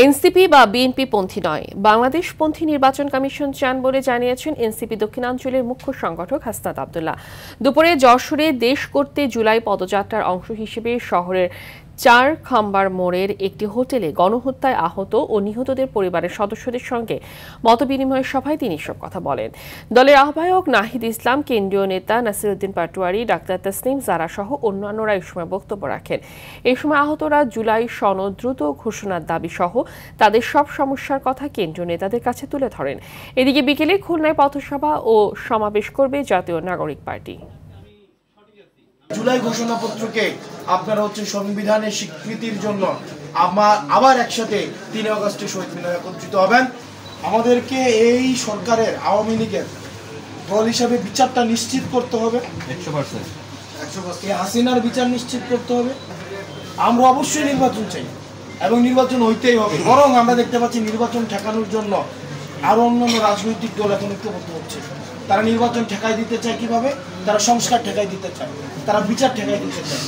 NCP বা BNP পন্থী নয়, বাংলাদেশ পন্থী নির্বাচন কমিশন চান বলে জানিয়েছেন এনসিপি দক্ষিণাঞ্চলের মুখ্য সংগঠক হাসনাত আব্দুল্লাহ। দুপুরে যশোরে দেশ করতে জুলাই পদযাত্রার অংশ হিসেবে শহরের ৪ খাম্বার মোড়ের একটি হোটেলে গণহত্যায় আহত ও নিহতদের পরিবারের সদস্যদের সঙ্গে মতবিনিময় সভায় তিনি এসব কথা বলেন। দলের আহ্বায়ক নাহিদ ইসলাম, কেন্দ্রীয় নেতা নাসিরউদ্দিন পাটোয়ারি, ডাক্তার তাসনিম জারা সহ অন্যান্যরা এই সময় বক্তব্য রাখেন। এই সময় আহতরা জুলাই সনদ দ্রুত ঘোষণার দাবি সহ তাদের সব সমস্যার কথা কেন্দ্রীয় নেতাদের কাছে তুলে ধরেন। এদিকে বিকেলে খুলনায় পথসভা ও সমাবেশ করবে জাতীয় নাগরিক পার্টি। জুলাই ঘোষণাপত্রকে আপনারা সংবিধানের স্বীকৃতির জন্য আবার একসাথে ৩ আগস্টে শহীদ মিনারে একত্রিত হবেন। আমাদেরকে এই সরকারের আওয়ামী লীগের দল হিসাবে বিচারটা নিশ্চিত করতে হবে, 100% হাসিনার বিচার নিশ্চিত করতে হবে। আমরা অবশ্যই নির্বাচন চাই এবং নির্বাচন হইতেই হবে। বরং আমরা দেখতে পাচ্ছি নির্বাচন ঠেকানোর জন্য আরো অন্যান্য রাজনৈতিক দল এখন ঐক্যবদ্ধ হচ্ছে। তারা নির্বাচন ঠেকাই দিতে চায় কিভাবে? তারা সংস্কার ঠেকাই দিতে চায়, তারা বিচার ঠেকাই দিতে চায়।